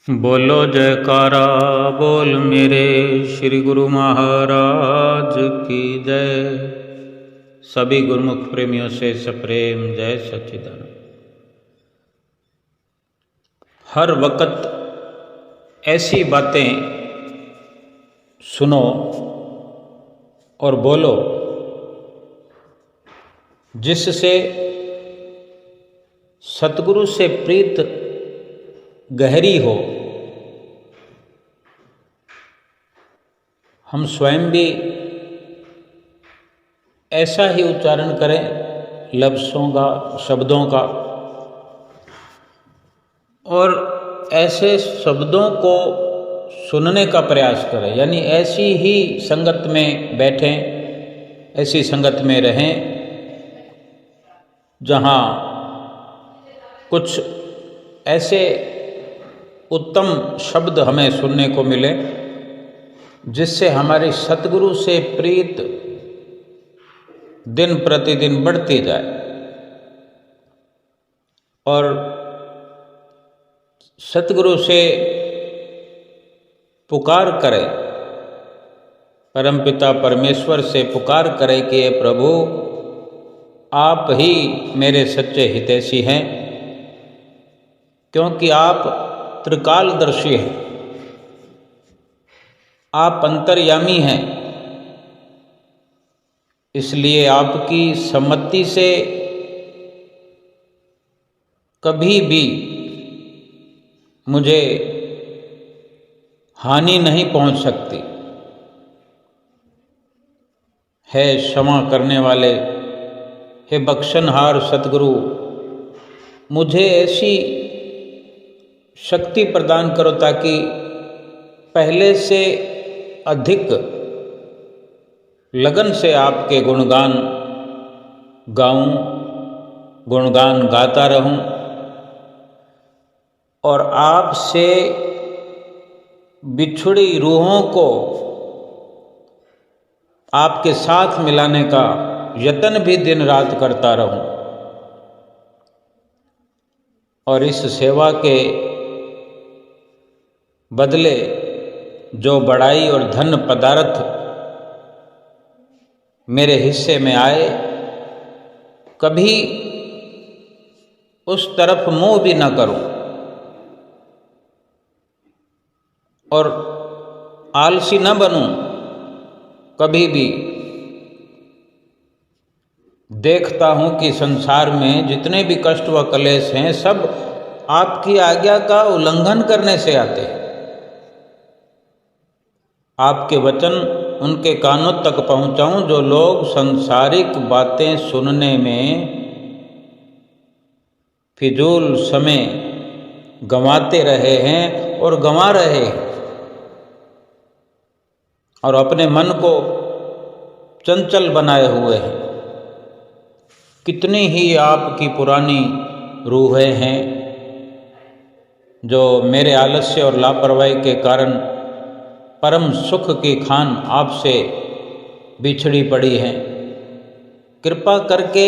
बोलो जयकारा बोल मेरे श्री गुरु महाराज की जय। सभी गुरुमुख प्रेमियों से सप्रेम जय सच्चिदानंद। हर वक्त ऐसी बातें सुनो और बोलो जिससे सतगुरु से प्रीत गहरी हो। हम स्वयं भी ऐसा ही उच्चारण करें लफ्ज़ों का, शब्दों का, और ऐसे शब्दों को सुनने का प्रयास करें। यानी ऐसी ही संगत में बैठें, ऐसी संगत में रहें जहाँ कुछ ऐसे उत्तम शब्द हमें सुनने को मिले जिससे हमारी सतगुरु से प्रीत दिन प्रतिदिन बढ़ती जाए और सतगुरु से पुकार करें, परमपिता परमेश्वर से पुकार करें कि हे प्रभु, आप ही मेरे सच्चे हितैषी हैं, क्योंकि आप त्रिकालदर्शी हैं, आप अंतर्यामी हैं। इसलिए आपकी सम्मति से कभी भी मुझे हानि नहीं पहुंच सकती। है क्षमा करने वाले, हे बख्शनहार सतगुरु, मुझे ऐसी शक्ति प्रदान करो ताकि पहले से अधिक लगन से आपके गुणगान गाऊं, गुणगान गाता रहूं और आपसे बिछुड़ी रूहों को आपके साथ मिलाने का यत्न भी दिन रात करता रहूं और इस सेवा के बदले जो बड़ाई और धन पदार्थ मेरे हिस्से में आए, कभी उस तरफ मुंह भी न करूं और आलसी न बनूं। कभी भी देखता हूं कि संसार में जितने भी कष्ट व क्लेश हैं सब आपकी आज्ञा का उल्लंघन करने से आते हैं। आपके वचन उनके कानों तक पहुंचाऊं जो लोग सांसारिक बातें सुनने में फिजूल समय गंवाते रहे हैं और गंवा रहे हैं और अपने मन को चंचल बनाए हुए हैं। कितनी ही आपकी पुरानी रूहें हैं जो मेरे आलस्य और लापरवाही के कारण परम सुख की खान आपसे बिछड़ी पड़ी हैं। कृपा करके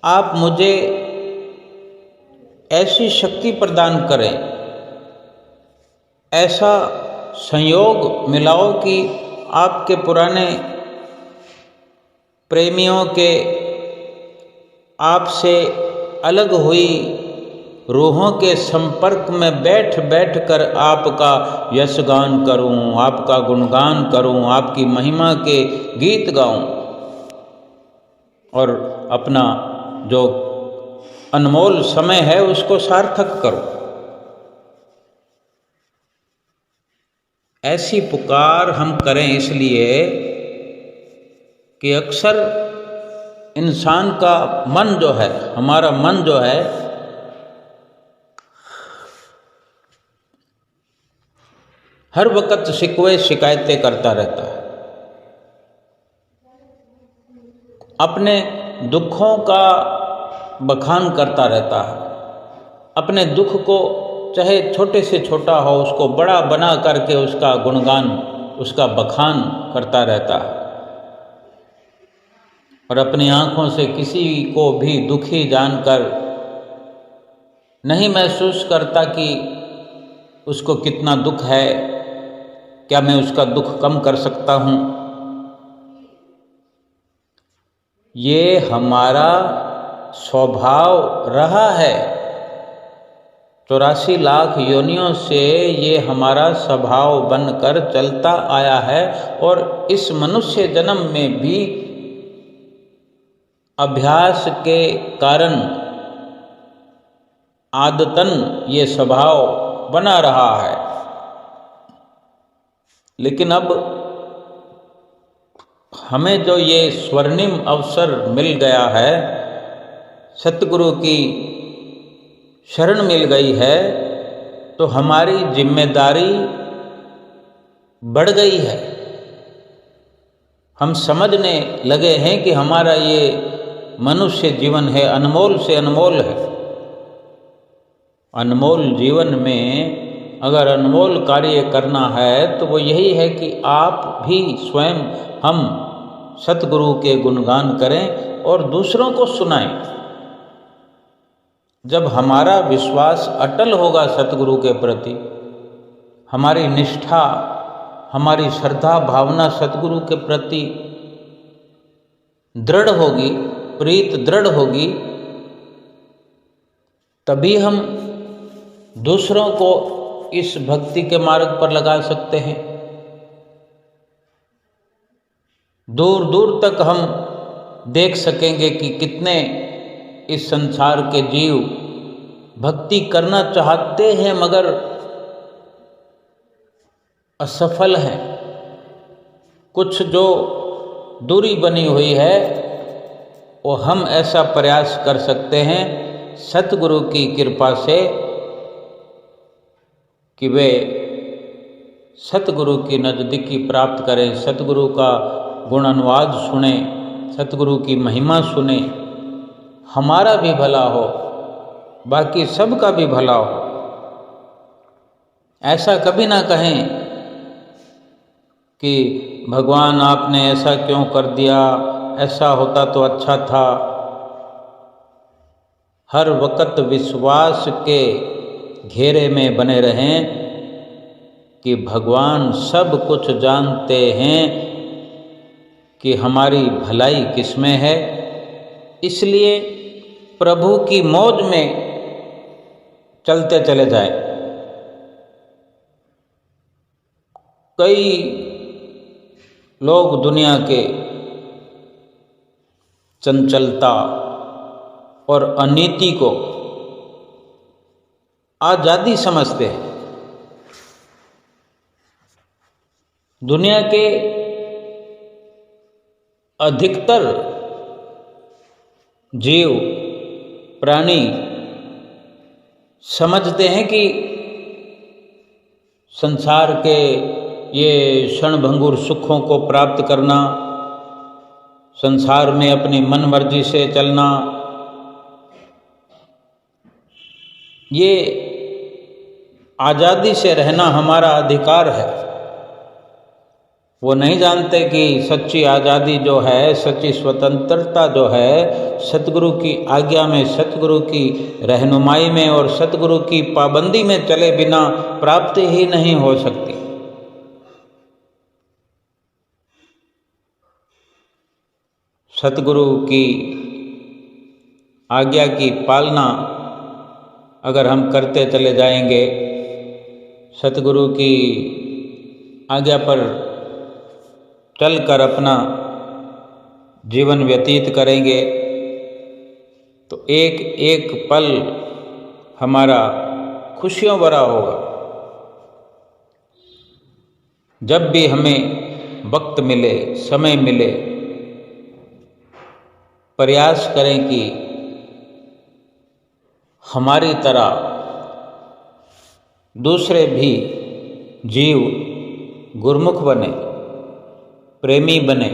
आप मुझे ऐसी शक्ति प्रदान करें, ऐसा संयोग मिलाओ कि आपके पुराने प्रेमियों के आपसे अलग हुई रूहों के संपर्क में बैठ बैठ कर आपका यशगान करूं, आपका गुणगान करूं, आपकी महिमा के गीत गाऊं और अपना जो अनमोल समय है उसको सार्थक करूं। ऐसी पुकार हम करें इसलिए कि अक्सर इंसान का मन जो है, हमारा मन जो है, हर वक्त शिकवे शिकायतें करता रहता है। अपने दुखों का बखान करता रहता है। अपने दुख को चाहे छोटे से छोटा हो उसको बड़ा बना करके उसका गुणगान, उसका बखान करता रहता है और अपनी आँखों से किसी को भी दुखी जानकर नहीं महसूस करता कि उसको कितना दुख है, क्या मैं उसका दुख कम कर सकता हूँ। ये हमारा स्वभाव रहा है। 84 लाख योनियों से ये हमारा स्वभाव बनकर चलता आया है और इस मनुष्य जन्म में भी अभ्यास के कारण आदतन ये स्वभाव बना रहा है। लेकिन अब हमें जो ये स्वर्णिम अवसर मिल गया है, सतगुरु की शरण मिल गई है, तो हमारी जिम्मेदारी बढ़ गई है। हम समझने लगे हैं कि हमारा ये मनुष्य जीवन है, अनमोल से अनमोल है। अनमोल जीवन में अगर अनमोल कार्य करना है तो वो यही है कि आप भी स्वयं हम सतगुरु के गुणगान करें और दूसरों को सुनाएं। जब हमारा विश्वास अटल होगा सतगुरु के प्रति, हमारी निष्ठा, हमारी श्रद्धा भावना सतगुरु के प्रति दृढ़ होगी, प्रीत दृढ़ होगी, तभी हम दूसरों को इस भक्ति के मार्ग पर लगा सकते हैं। दूर दूर तक हम देख सकेंगे कि कितने इस संसार के जीव भक्ति करना चाहते हैं मगर असफल हैं। कुछ जो दूरी बनी हुई है वो हम ऐसा प्रयास कर सकते हैं सतगुरु की कृपा से कि वे सतगुरु की नज़दीकी प्राप्त करें, सतगुरु का गुण अनुवाद सुने, सतगुरु की महिमा सुने, हमारा भी भला हो, बाकी सब का भी भला हो। ऐसा कभी ना कहें कि भगवान आपने ऐसा क्यों कर दिया, ऐसा होता तो अच्छा था। हर वक्त विश्वास के घेरे में बने रहें कि भगवान सब कुछ जानते हैं कि हमारी भलाई किसमें है। इसलिए प्रभु की मौज में चलते चले जाएं। कई लोग दुनिया के चंचलता और अनीति को आजादी समझते हैं। दुनिया के अधिकतर जीव प्राणी समझते हैं कि संसार के ये क्षणभंगुर सुखों को प्राप्त करना, संसार में अपनी मन मर्जी से चलना, ये आज़ादी से रहना हमारा अधिकार है। वो नहीं जानते कि सच्ची आज़ादी जो है, सच्ची स्वतंत्रता जो है, सतगुरु की आज्ञा में, सतगुरु की रहनुमाई में और सतगुरु की पाबंदी में चले बिना प्राप्त ही नहीं हो सकती। सतगुरु की आज्ञा की पालना अगर हम करते चले जाएंगे, सतगुरु की आज्ञा पर चलकर अपना जीवन व्यतीत करेंगे तो एक एक पल हमारा खुशियों भरा होगा। जब भी हमें वक्त मिले, समय मिले, प्रयास करें कि हमारी तरह दूसरे भी जीव गुरमुख बने, प्रेमी बने।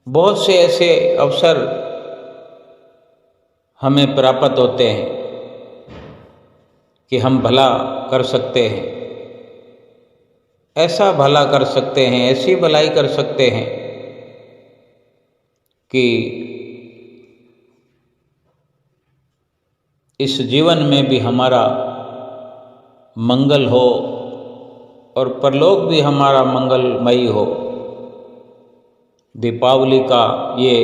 बहुत से ऐसे अवसर हमें प्राप्त होते हैं कि हम भला कर सकते हैं, ऐसा भला कर सकते हैं, ऐसी भलाई कर सकते हैं कि इस जीवन में भी हमारा मंगल हो और परलोक भी हमारा मंगलमयी हो। दीपावली का ये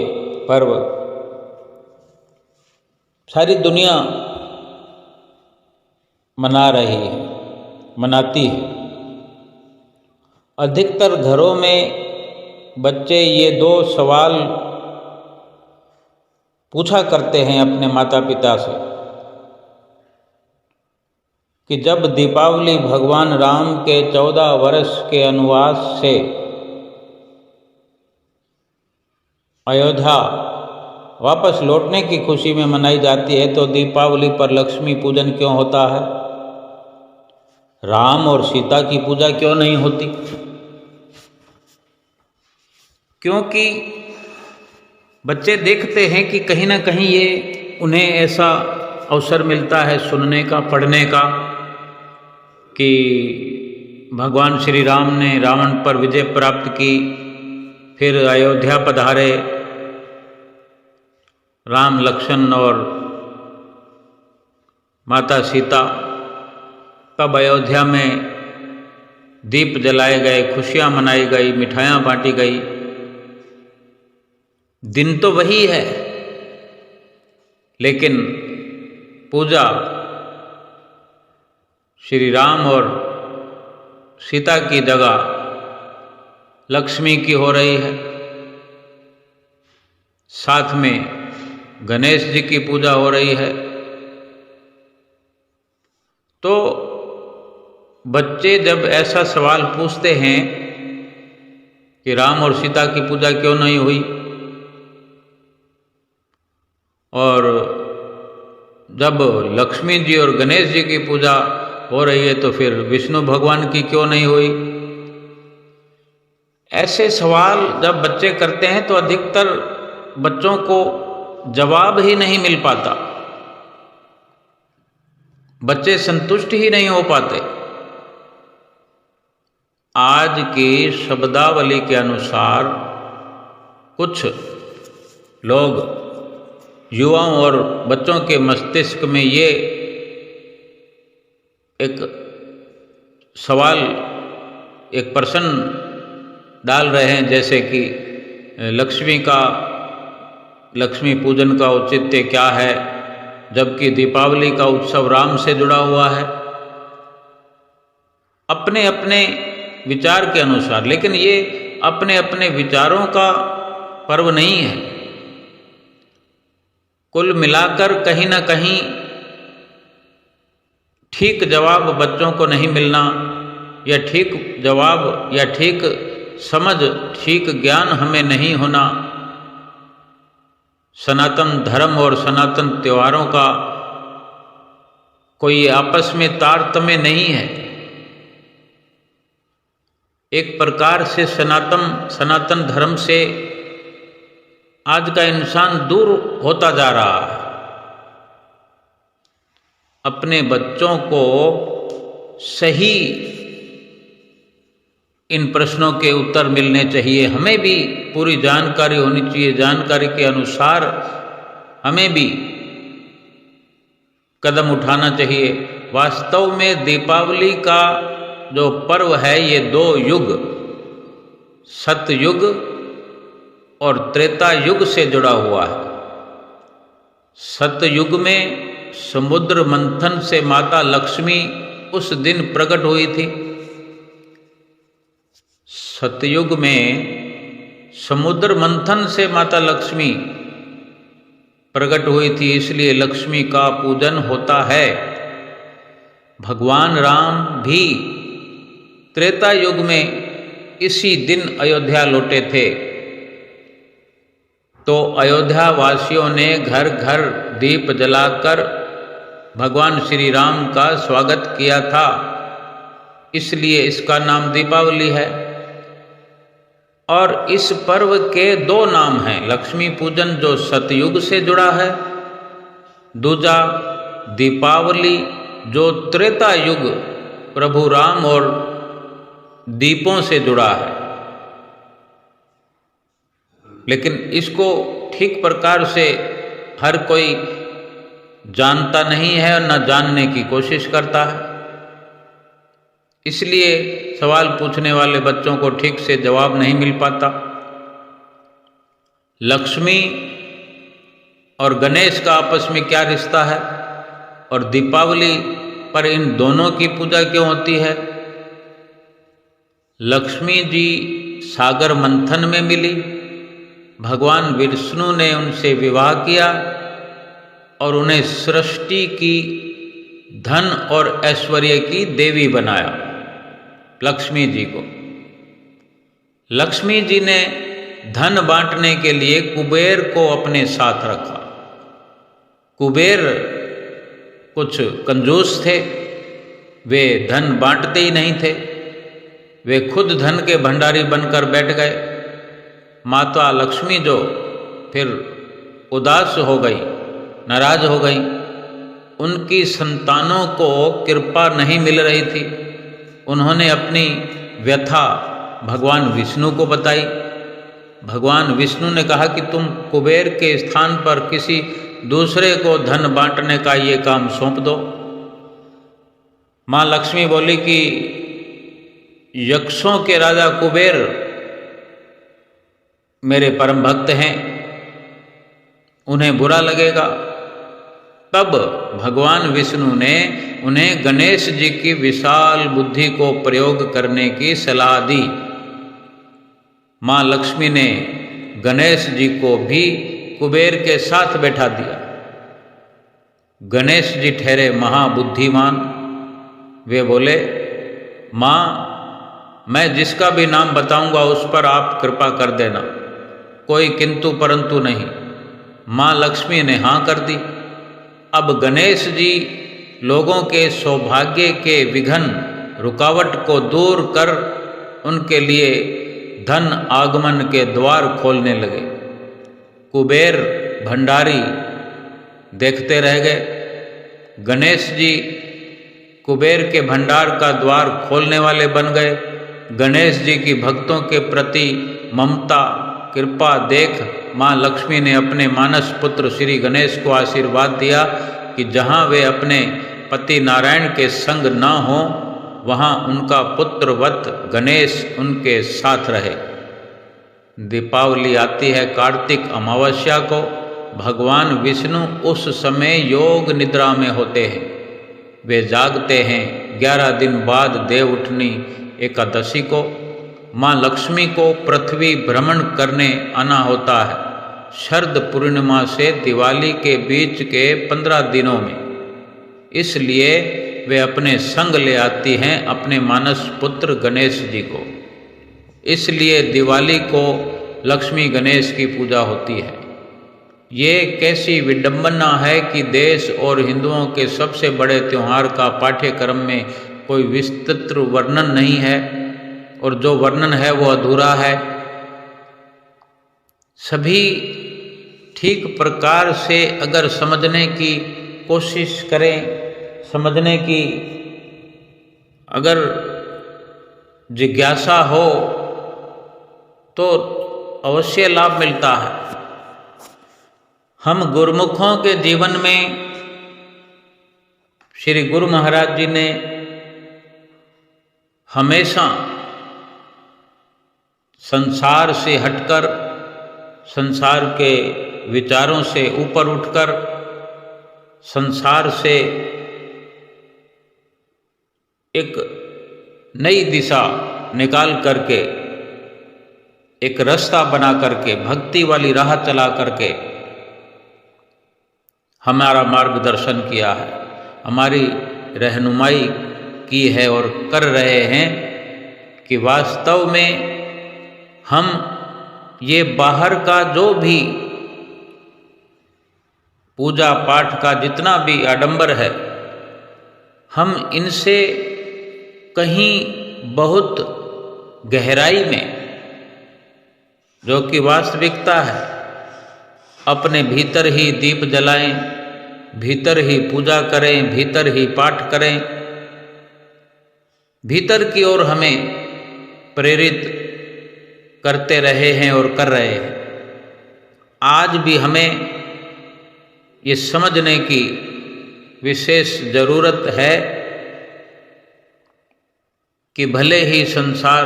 पर्व सारी दुनिया मना रही है, मनाती है। अधिकतर घरों में बच्चे ये दो सवाल पूछा करते हैं अपने माता पिता से कि जब दीपावली भगवान राम के 14 वर्ष के वनवास से अयोध्या वापस लौटने की खुशी में मनाई जाती है, तो दीपावली पर लक्ष्मी पूजन क्यों होता है? राम और सीता की पूजा क्यों नहीं होती? क्योंकि बच्चे देखते हैं कि कहीं ना कहीं ये उन्हें ऐसा अवसर मिलता है सुनने का, पढ़ने का कि भगवान श्री राम ने रावण पर विजय प्राप्त की, फिर अयोध्या पधारे, राम लक्ष्मण और माता सीता, तब अयोध्या में दीप जलाए गए, खुशियां मनाई गई, मिठाइयाँ बांटी गई। दिन तो वही है, लेकिन पूजा श्री राम और सीता की जगह लक्ष्मी की हो रही है। साथ में गणेश जी की पूजा हो रही है। तो बच्चे जब ऐसा सवाल पूछते हैं कि राम और सीता की पूजा क्यों नहीं हुई, और जब लक्ष्मी जी और गणेश जी की पूजा हो रही है तो फिर विष्णु भगवान की क्यों नहीं हुई, ऐसे सवाल जब बच्चे करते हैं तो अधिकतर बच्चों को जवाब ही नहीं मिल पाता, बच्चे संतुष्ट ही नहीं हो पाते। आज की शब्दावली के अनुसार कुछ लोग, युवाओं और बच्चों के मस्तिष्क में ये एक सवाल, एक प्रश्न डाल रहे हैं, जैसे कि लक्ष्मी पूजन का औचित्य क्या है, जबकि दीपावली का उत्सव राम से जुड़ा हुआ है। अपने अपने विचार के अनुसार, लेकिन ये अपने अपने विचारों का पर्व नहीं है। कुल मिलाकर कहीं ना कहीं ठीक जवाब बच्चों को नहीं मिलना, या ठीक जवाब या ठीक समझ, ठीक ज्ञान हमें नहीं होना, सनातन धर्म और सनातन त्योहारों का कोई आपस में तारतम्य नहीं है। एक प्रकार से सनातन धर्म से आज का इंसान दूर होता जा रहा है। अपने बच्चों को सही इन प्रश्नों के उत्तर मिलने चाहिए, हमें भी पूरी जानकारी होनी चाहिए, जानकारी के अनुसार हमें भी कदम उठाना चाहिए। वास्तव में दीपावली का जो पर्व है ये दो युग, सतयुग और त्रेता युग से जुड़ा हुआ है। सतयुग में समुद्र मंथन से माता लक्ष्मी उस दिन प्रकट हुई थी। सतयुग में समुद्र मंथन से माता लक्ष्मी प्रकट हुई थी, इसलिए लक्ष्मी का पूजन होता है। भगवान राम भी त्रेता युग में इसी दिन अयोध्या लौटे थे, तो अयोध्या वासियों ने घर घर दीप जलाकर भगवान श्री राम का स्वागत किया था, इसलिए इसका नाम दीपावली है। और इस पर्व के दो नाम हैं, लक्ष्मी पूजन जो सतयुग से जुड़ा है, दूजा दीपावली जो त्रेता युग प्रभु राम और दीपों से जुड़ा है। लेकिन इसको ठीक प्रकार से हर कोई जानता नहीं है और न जानने की कोशिश करता है। इसलिए सवाल पूछने वाले बच्चों को ठीक से जवाब नहीं मिल पाता। लक्ष्मी और गणेश का आपस में क्या रिश्ता है और दीपावली पर इन दोनों की पूजा क्यों होती है? लक्ष्मी जी सागर मंथन में मिली, भगवान विष्णु ने उनसे विवाह किया और उन्हें सृष्टि की, धन और ऐश्वर्य की देवी बनाया। लक्ष्मी जी को लक्ष्मी जी ने धन बांटने के लिए कुबेर को अपने साथ रखा। कुबेर कुछ कंजूस थे, वे धन बांटते ही नहीं थे, वे खुद धन के भंडारी बनकर बैठ गए। माता लक्ष्मी जो फिर उदास हो गई, नाराज हो गई, उनकी संतानों को कृपा नहीं मिल रही थी। उन्होंने अपनी व्यथा भगवान विष्णु को बताई। भगवान विष्णु ने कहा कि तुम कुबेर के स्थान पर किसी दूसरे को धन बांटने का ये काम सौंप दो। माँ लक्ष्मी बोली कि यक्षों के राजा कुबेर मेरे परम भक्त हैं, उन्हें बुरा लगेगा। तब भगवान विष्णु ने उन्हें गणेश जी की विशाल बुद्धि को प्रयोग करने की सलाह दी। माँ लक्ष्मी ने गणेश जी को भी कुबेर के साथ बैठा दिया। गणेश जी ठहरे महाबुद्धिमान। वे बोले, माँ मैं जिसका भी नाम बताऊंगा उस पर आप कृपा कर देना, कोई किंतु परंतु नहीं। माँ लक्ष्मी ने हाँ कर दी। अब गणेश जी लोगों के सौभाग्य के विघ्न, रुकावट को दूर कर उनके लिए धन आगमन के द्वार खोलने लगे। कुबेर भंडारी देखते रह गए। गणेश जी कुबेर के भंडार का द्वार खोलने वाले बन गए। गणेश जी की भक्तों के प्रति ममता, कृपा देख माँ लक्ष्मी ने अपने मानस पुत्र श्री गणेश को आशीर्वाद दिया कि जहाँ वे अपने पति नारायण के संग न हो, वहाँ उनका पुत्रवत गणेश उनके साथ रहे। दीपावली आती है कार्तिक अमावस्या को। भगवान विष्णु उस समय योग निद्रा में होते हैं। वे जागते हैं। 11 दिन बाद देव उठनी एकादशी को माँ लक्ष्मी को पृथ्वी भ्रमण करने आना होता है। शरद पूर्णिमा से दिवाली के बीच के 15 दिनों में। इसलिए वे अपने संग ले आती हैं अपने मानस पुत्र गणेश जी को। इसलिए दिवाली को लक्ष्मी गणेश की पूजा होती है। ये कैसी विडंबना है कि देश और हिंदुओं के सबसे बड़े त्यौहार का पाठ्यक्रम में कोई विस्तृत वर्णन नहीं है, और जो वर्णन है वो अधूरा है। सभी ठीक प्रकार से अगर समझने की कोशिश करें, समझने की अगर जिज्ञासा हो तो अवश्य लाभ मिलता है। हम गुरुमुखों के जीवन में श्री गुरु महाराज जी ने हमेशा संसार से हटकर, संसार के विचारों से ऊपर उठकर, संसार से एक नई दिशा निकाल करके, एक रास्ता बना करके, भक्ति वाली राह चला करके हमारा मार्गदर्शन किया है, हमारी रहनुमाई की है और कर रहे हैं कि वास्तव में हम ये बाहर का जो भी पूजा पाठ का जितना भी आडंबर है, हम इनसे कहीं बहुत गहराई में, जो कि वास्तविकता है, अपने भीतर ही दीप जलाएं, भीतर ही पूजा करें, भीतर ही पाठ करें, भीतर की ओर हमें प्रेरित करते रहे हैं और कर रहे हैं। आज भी हमें ये समझने की विशेष जरूरत है कि भले ही संसार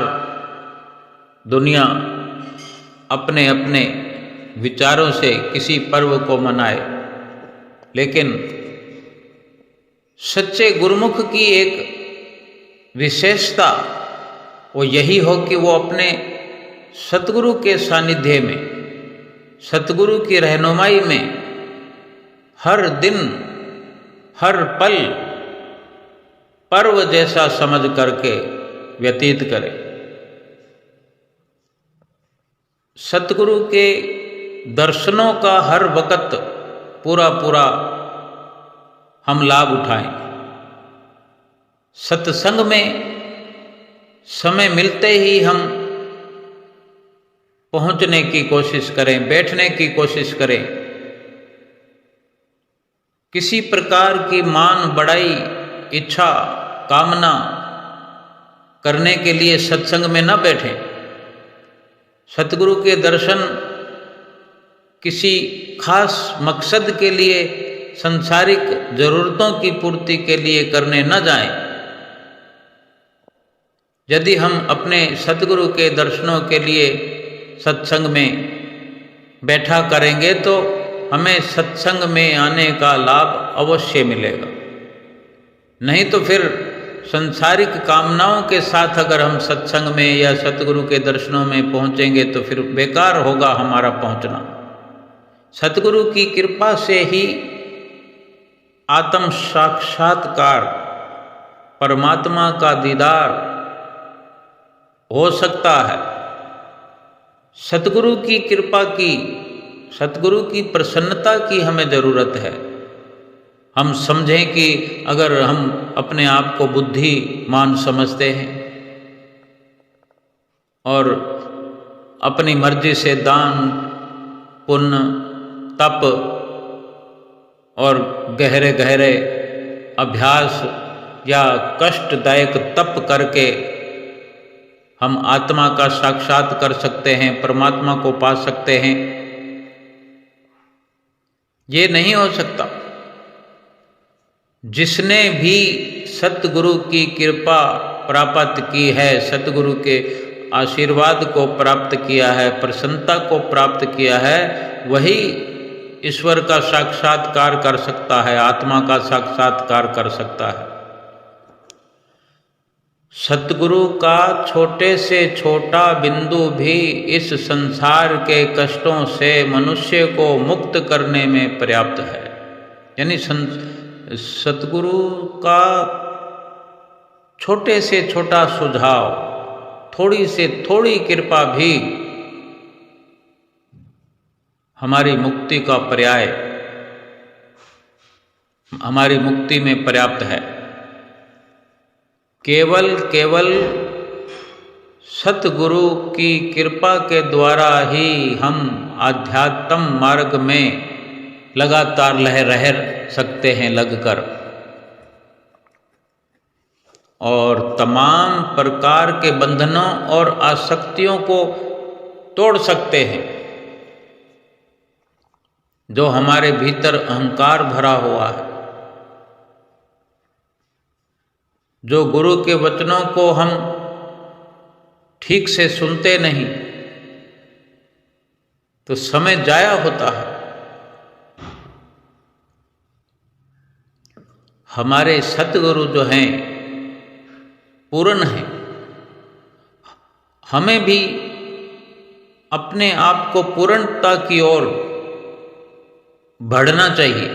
दुनिया अपने अपने विचारों से किसी पर्व को मनाए, लेकिन सच्चे गुरुमुख की एक विशेषता वो यही हो कि वो अपने सतगुरु के सानिध्य में, सतगुरु की रहनुमाई में हर दिन हर पल पर्व जैसा समझ करके व्यतीत करे। सतगुरु के दर्शनों का हर वक़्त पूरा पूरा हम लाभ उठाएं। सत्संग में समय मिलते ही हम पहुंचने की कोशिश करें, बैठने की कोशिश करें। किसी प्रकार की मान बढ़ाई इच्छा कामना करने के लिए सत्संग में न बैठें। सतगुरु के दर्शन किसी खास मकसद के लिए, संसारिक जरूरतों की पूर्ति के लिए करने न जाएं। यदि हम अपने सतगुरु के दर्शनों के लिए सत्संग में बैठा करेंगे तो हमें सत्संग में आने का लाभ अवश्य मिलेगा। नहीं तो फिर संसारिक कामनाओं के साथ अगर हम सत्संग में या सतगुरु के दर्शनों में पहुंचेंगे तो फिर बेकार होगा हमारा पहुंचना। सतगुरु की कृपा से ही आत्म साक्षात्कार, परमात्मा का दीदार हो सकता है। सतगुरु की कृपा की, सतगुरु की प्रसन्नता की हमें ज़रूरत है। हम समझें कि अगर हम अपने आप को बुद्धिमान समझते हैं और अपनी मर्जी से दान पुण्य तप और गहरे गहरे अभ्यास या कष्टदायक तप करके हम आत्मा का साक्षात कर सकते हैं, परमात्मा को पा सकते हैं, ये नहीं हो सकता। जिसने भी सतगुरु की कृपा प्राप्त की है, सतगुरु के आशीर्वाद को प्राप्त किया है, प्रसन्नता को प्राप्त किया है, वही ईश्वर का साक्षात्कार कर सकता है, आत्मा का साक्षात्कार कर सकता है। सतगुरु का छोटे से छोटा बिंदु भी इस संसार के कष्टों से मनुष्य को मुक्त करने में पर्याप्त है। यानी सतगुरु का छोटे से छोटा सुझाव, थोड़ी से थोड़ी कृपा भी हमारी मुक्ति का पर्याय, हमारी मुक्ति में पर्याप्त है। केवल सतगुरु की कृपा के द्वारा ही हम आध्यात्म मार्ग में लगातार रह सकते हैं लगकर, और तमाम प्रकार के बंधनों और आसक्तियों को तोड़ सकते हैं जो हमारे भीतर अहंकार भरा हुआ है। जो गुरु के वचनों को हम ठीक से सुनते नहीं तो समय जाया होता है। हमारे सतगुरु जो हैं पूर्ण हैं। हमें भी अपने आप को पूर्णता की ओर बढ़ना चाहिए।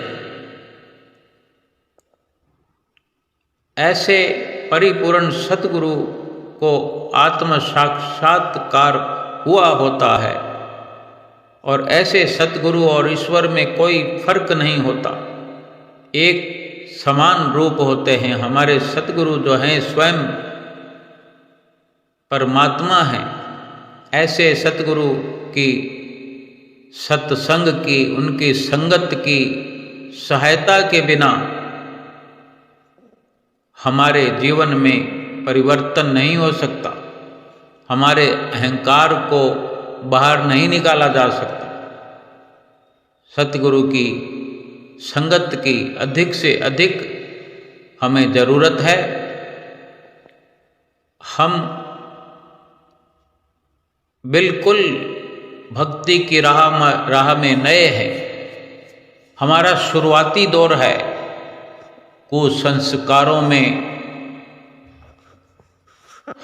ऐसे परिपूर्ण सतगुरु को आत्म साक्षात्कार हुआ होता है, और ऐसे सतगुरु और ईश्वर में कोई फर्क नहीं होता, एक समान रूप होते हैं। हमारे सतगुरु जो हैं स्वयं परमात्मा हैं। ऐसे सतगुरु की सत्संग की, उनकी संगत की सहायता के बिना हमारे जीवन में परिवर्तन नहीं हो सकता। हमारे अहंकार को बाहर नहीं निकाला जा सकता। सतगुरु की संगत की अधिक से अधिक हमें ज़रूरत है। हम बिल्कुल भक्ति की राह में नए हैं। हमारा शुरुआती दौर है। कुसंस्कारों में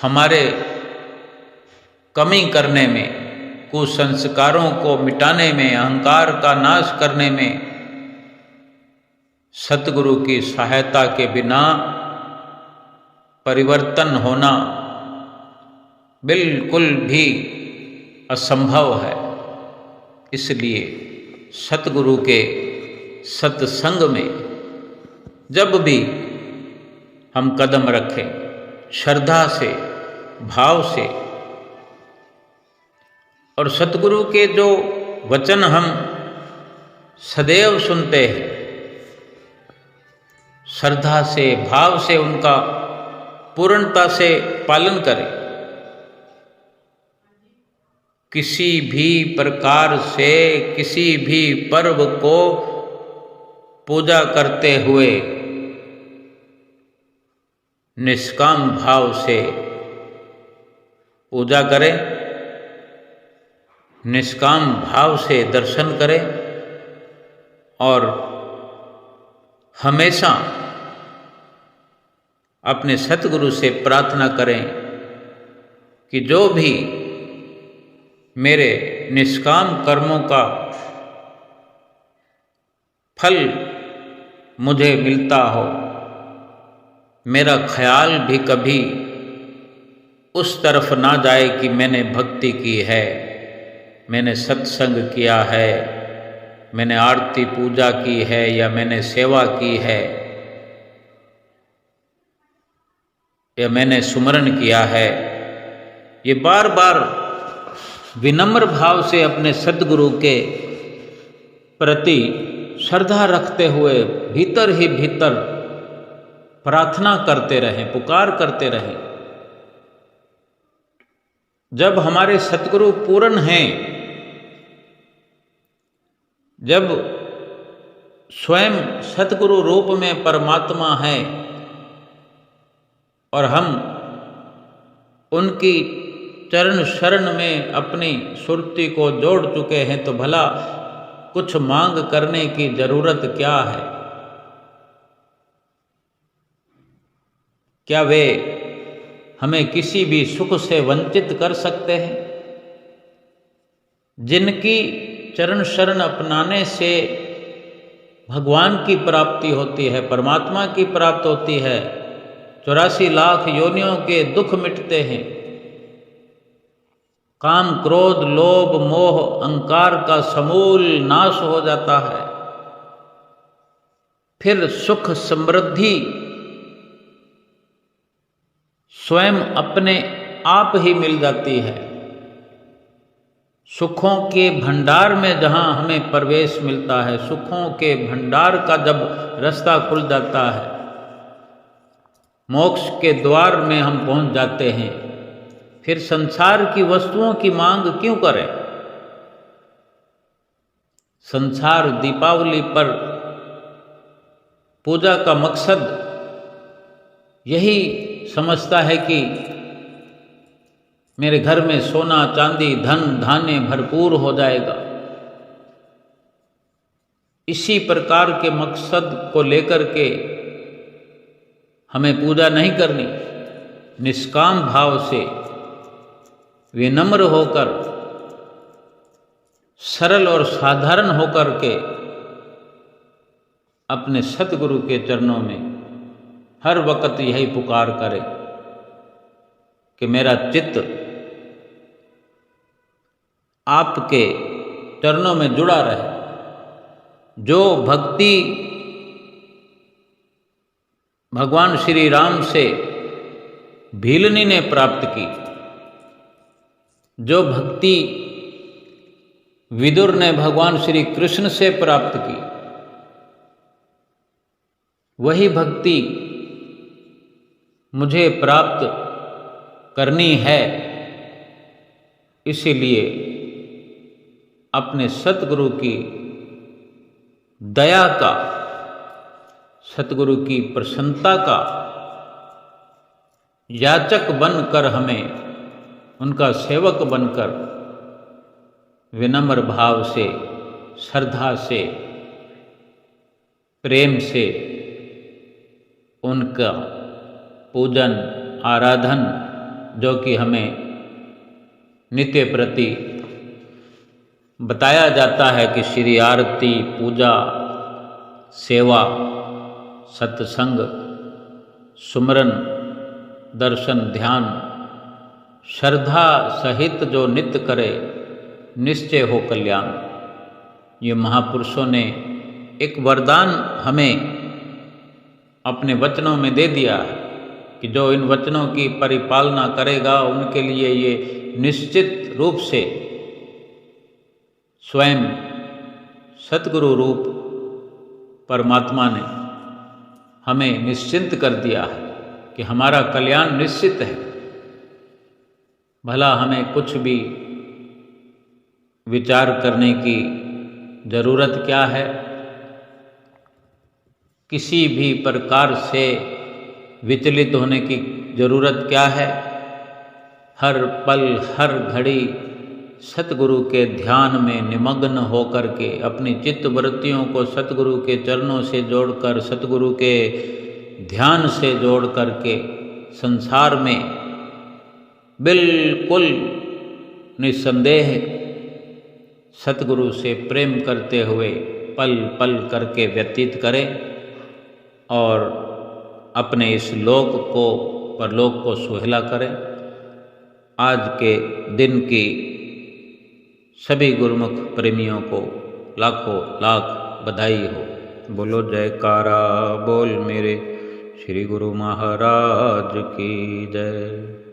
हमारे कमी करने में, कुसंस्कारों को मिटाने में, अहंकार का नाश करने में सतगुरु की सहायता के बिना परिवर्तन होना बिल्कुल भी असंभव है। इसलिए सतगुरु के सत्संग में जब भी हम कदम रखें, श्रद्धा से, भाव से, और सतगुरु के जो वचन हम सदैव सुनते हैं, श्रद्धा से, भाव से उनका पूर्णता से पालन करें। किसी भी प्रकार से किसी भी पर्व को पूजा करते हुए निष्काम भाव से पूजा करें, निष्काम भाव से दर्शन करें और हमेशा अपने सतगुरु से प्रार्थना करें कि जो भी मेरे निष्काम कर्मों का फल मुझे मिलता हो, मेरा ख्याल भी कभी उस तरफ ना जाए कि मैंने भक्ति की है, मैंने सत्संग किया है, मैंने आरती पूजा की है या मैंने सेवा की है या मैंने सुमरन किया है। ये बार बार विनम्र भाव से अपने सद्गुरु के प्रति श्रद्धा रखते हुए भीतर ही भीतर प्रार्थना करते रहें, पुकार करते रहें। जब हमारे सतगुरु पूर्ण हैं, जब स्वयं सतगुरु रूप में परमात्मा है और हम उनकी चरण शरण में अपनी सुरती को जोड़ चुके हैं, तो भला कुछ मांग करने की जरूरत क्या है? क्या वे हमें किसी भी सुख से वंचित कर सकते हैं? जिनकी चरण शरण अपनाने से भगवान की प्राप्ति होती है, परमात्मा की प्राप्ति होती है, 84 लाख योनियों के दुख मिटते हैं, काम क्रोध लोभ मोह अहंकार का समूल नाश हो जाता है, फिर सुख समृद्धि स्वयं अपने आप ही मिल जाती है। सुखों के भंडार में जहां हमें प्रवेश मिलता है, सुखों के भंडार का जब रास्ता खुल जाता है, मोक्ष के द्वार में हम पहुंच जाते हैं, फिर संसार की वस्तुओं की मांग क्यों करें? संसार दीपावली पर पूजा का मकसद यही समझता है कि मेरे घर में सोना चांदी धन धान्य भरपूर हो जाएगा। इसी प्रकार के मकसद को लेकर के हमें पूजा नहीं करनी। निष्काम भाव से विनम्र होकर, सरल और साधारण होकर के अपने सतगुरु के चरणों में हर वक्त यही पुकार करे कि मेरा चित्त आपके चरणों में जुड़ा रहे। जो भक्ति भगवान श्री राम से भीलनी ने प्राप्त की, जो भक्ति विदुर ने भगवान श्री कृष्ण से प्राप्त की, वही भक्ति मुझे प्राप्त करनी है। इसीलिए अपने सतगुरु की दया का, सतगुरु की प्रसन्नता का याचक बनकर हमें, उनका सेवक बनकर विनम्र भाव से, श्रद्धा से, प्रेम से उनका पूजन आराधन जो कि हमें नित्य प्रति बताया जाता है कि श्री आरती, पूजा, सेवा, सत्संग, सुमरन, दर्शन, ध्यान, श्रद्धा सहित जो नित्य करे निश्चय हो कल्याण। ये महापुरुषों ने एक वरदान हमें अपने वचनों में दे दिया है कि जो इन वचनों की परिपालना करेगा उनके लिए ये निश्चित रूप से स्वयं सतगुरु रूप परमात्मा ने हमें निश्चिंत कर दिया है कि हमारा कल्याण निश्चित है। भला हमें कुछ भी विचार करने की जरूरत क्या है, किसी भी प्रकार से विचलित होने की जरूरत क्या है। हर पल हर घड़ी सतगुरु के ध्यान में निमग्न होकर के अपनी चित्त वृत्तियों को सतगुरु के चरणों से जोड़कर, सतगुरु के ध्यान से जोड़ करके संसार में बिल्कुल निस्संदेह सतगुरु से प्रेम करते हुए पल पल करके व्यतीत करें और अपने इस लोक को, परलोक को सुहेला करें। आज के दिन की सभी गुरुमुख प्रेमियों को लाखों लाख बधाई हो। बोलो जयकारा बोल मेरे श्री गुरु महाराज की जय।